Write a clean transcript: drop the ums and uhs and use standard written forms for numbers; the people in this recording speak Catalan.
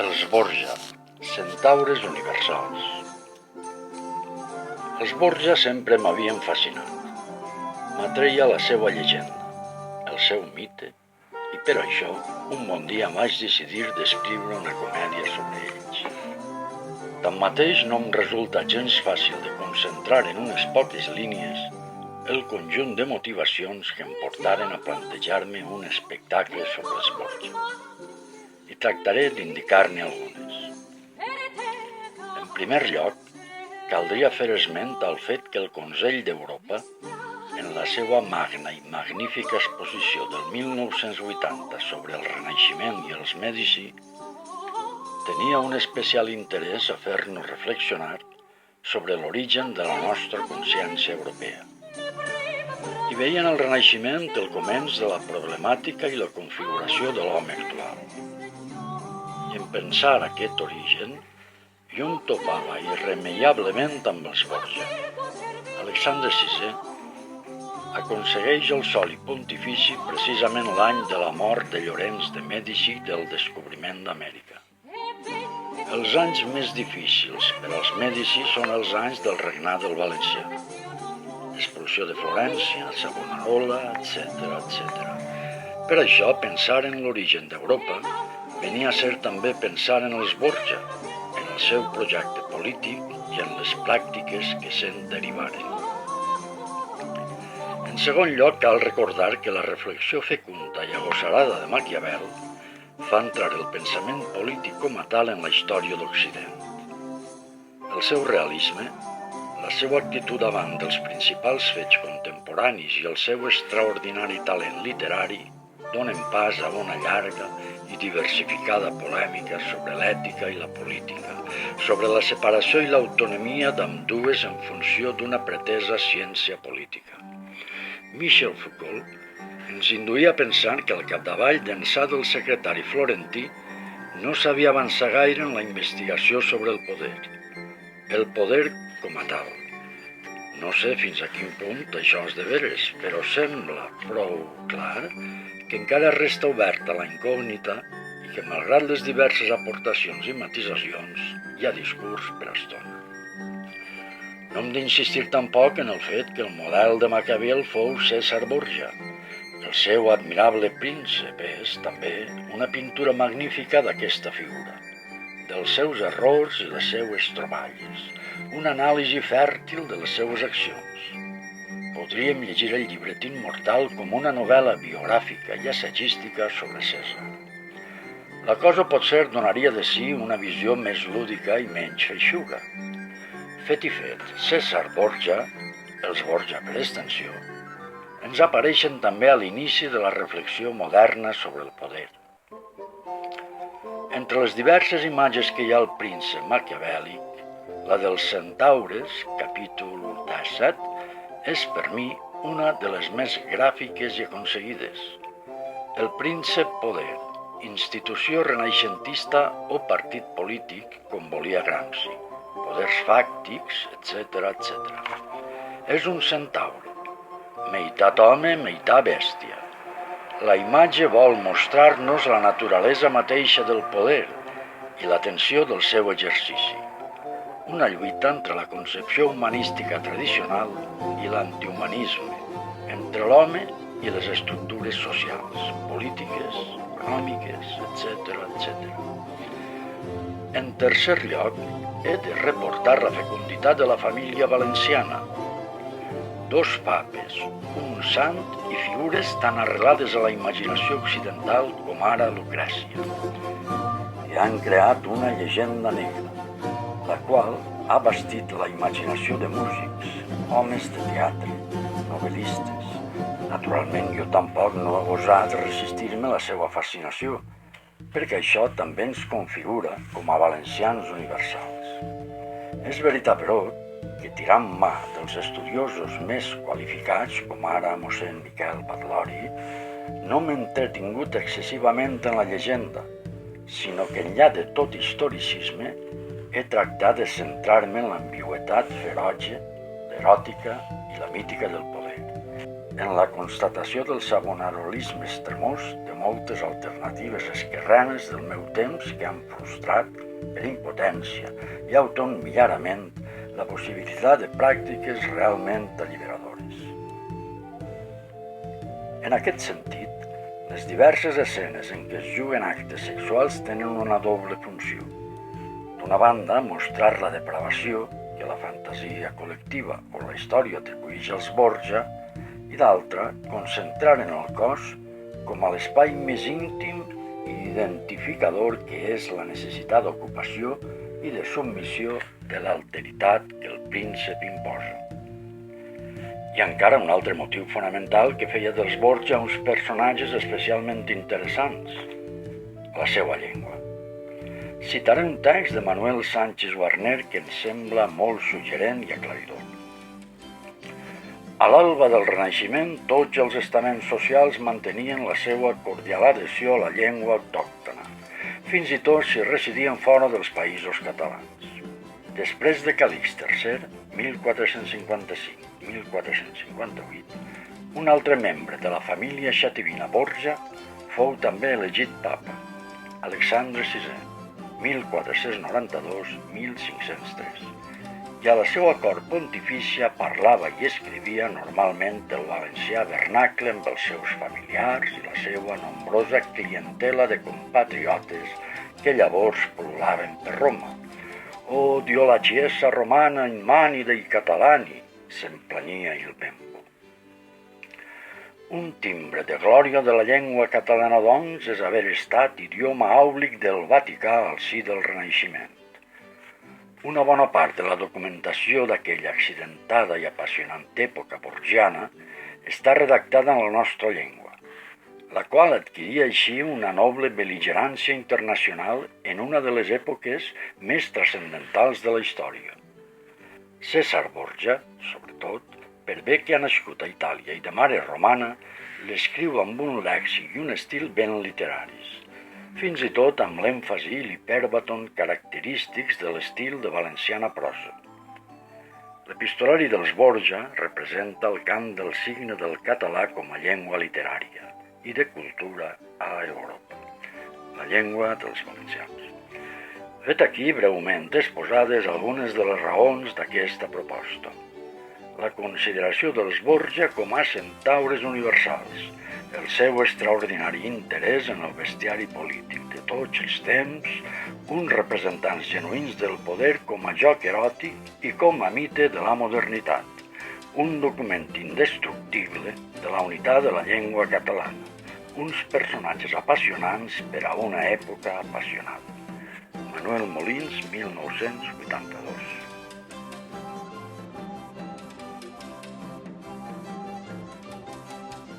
Els Borja, centaures universals. Els Borja sempre m'havien fascinat. M'atreia la seva llegenda, el seu mite, i per això un bon dia vaig decidir d'escriure una comèdia sobre ells. Tanmateix no em resulta gens fàcil de concentrar en unes poques línies el conjunt de motivacions que em portaren a plantejar-me un espectacle sobre els Borja. I tractaré d'indicar-ne algunes. En primer lloc, caldria fer esment al fet que el Consell d'Europa, en la seva magna i magnífica exposició del 1980 sobre el Renaixement i els Mèdici, tenia un especial interès a fer-nos reflexionar sobre l'origen de la nostra consciència europea. I veien el Renaixement el començ de la problemàtica i la configuració de l'home actual. I en pensar aquest origen, jo em topava irremeiablement amb els Borja. Alexandre VI aconsegueix el soli pontifici precisament l'any de la mort de Llorenç de Mèdici del descobriment d'Amèrica. Els anys més difícils per als Mèdici són els anys del regnat del Valencià. L'expulsió de Florència, Savonarola, etc. Per això, pensar en l'origen d'Europa venia a ser també pensar en els Borja, en el seu projecte polític i en les pràctiques que se'n derivaren. En segon lloc, cal recordar que la reflexió fecunda i agosarada de Maquiavel fa entrar el pensament polític com a tal en la història d'Occident. El seu realisme, la seva actitud davant dels principals fets contemporanis i el seu extraordinari talent literari donen pas a una llarga i diversificada polèmica sobre l'ètica i la política, sobre la separació i l'autonomia d'ambdues en funció d'una pretesa ciència política. Michel Foucault ens induïa a pensar que al capdavall d'ençà del secretari florentí no s'havia avançat gaire en la investigació sobre el poder com a tal. No sé fins a quin punt això és de veres, però sembla prou clar que encara resta oberta la incògnita i que, malgrat les diverses aportacions i matisacions, hi ha discurs per estona. No hem d'insistir tampoc en el fet que el model de Maquiavel fou Cèsar Borja. El seu admirable príncep és, també, una pintura magnífica d'aquesta figura, dels seus errors i les seues troballes, una anàlisi fèrtil de les seues accions. Podríem llegir el llibret immortal com una novel·la biogràfica i assagística sobre Cèsar. La cosa potser donaria de si una visió més lúdica i menys feixuga. Fet i fet, Cèsar Borja, els Borja per extensió, ens apareixen també a l'inici de la reflexió moderna sobre el poder. Entre les diverses imatges que hi ha al príncep maquiavèlic, la dels centaures, capítol 17, és per mi una de les més gràfiques i aconseguides. El príncep poder, institució renaixentista o partit polític, com volia Gramsci, poders fàctics, etc. És un centaure, meitat home, meitat bèstia. La imatge vol mostrar-nos la naturalesa mateixa del poder i la tensió del seu exercici. Una lluita entre la concepció humanística tradicional i l'antihumanisme, entre l'home i les estructures socials, polítiques, econòmiques, etc. En tercer lloc, he de reportar la fecunditat de la família valenciana. Dos papes, un sant i figures tan arrelades a la imaginació occidental com ara Lucrècia, que han creat una llegenda negra, la qual ha bastit la imaginació de músics, homes de teatre, novel·listes. Naturalment, jo tampoc no he gosat resistir-me a la seva fascinació, perquè això també ens configura com a valencians universals. És veritat, però, que tirant mà dels estudiosos més qualificats, com ara mossèn Miquel Batllori, no m'he entretingut excessivament en la llegenda, sinó que enllà de tot historicisme he tractat de centrar-me en l'ambigüitat feroge, l'eròtica i la mítica del poder. en la constatació del savonarolisme extremós de moltes alternatives esquerranes del meu temps que han frustrat, per impotència i autoenmillarament, la possibilitat de pràctiques realment alliberadores. En aquest sentit, les diverses escenes en què es juguen actes sexuals tenen una doble funció. D'una banda, mostrar la depravació que la fantasia col·lectiva o la història atribueix als Borgia, i d'altra, concentrar en el cos com a l'espai més íntim i identificador que és la necessitat d'ocupació i de submissió de l'alteritat que el príncep imposa. I encara un altre motiu fonamental que feia dels Borgia uns personatges especialment interessants, la seva llengua. Citaré un text de Manuel Sánchez Warner que ens sembla molt suggerent i aclaridor. A l'alba del Renaixement, tots els estaments socials mantenien la seva cordial adhesió a la llengua autòctona, fins i tot si residien fora dels països catalans. Després de Calix III, 1455-1458, un altre membre de la família xativina Borgia fou també elegit papa, Alexandre VI, 1492-1503, i a la seva cort pontifícia parlava i escrivia normalment el valencià vernacle amb els seus familiars i la seva nombrosa clientela de compatriotes que llavors pol·lulaven per Roma. «Oh, Dio la Chiesa romana in mani dei catalani», s'emplanyia il Bembo. Un timbre de glòria de la llengua catalana, doncs, és haver estat idioma àulic del Vaticà al si del Renaixement. Una bona part de la documentació d'aquella accidentada i apassionant època borgiana està redactada en la nostra llengua, la qual adquiria així una noble bel·ligerància internacional en una de les èpoques més transcendentals de la història. Cèsar Borgia, sobretot, per bé que ha nascut a Itàlia i de mare romana, l'escriu amb un lèxic i un estil ben literaris, fins i tot amb l'èmfasi i l'hipèrbaton característics de l'estil de valenciana prosa. L'epistolari dels Borgia representa el cant del signe del català com a llengua literària i de cultura a Europa, la llengua dels valencians. Vet aquí breument exposades algunes de les raons d'aquesta proposta. La consideració dels Borgia com a centaures universals, el seu extraordinari interès en el bestiari polític de tots els temps, uns representants genuïns del poder com a joc eròtic i com a mite de la modernitat, un document indestructible de la unitat de la llengua catalana, uns personatges apassionants per a una època apassionada. Manuel Molins, 1982.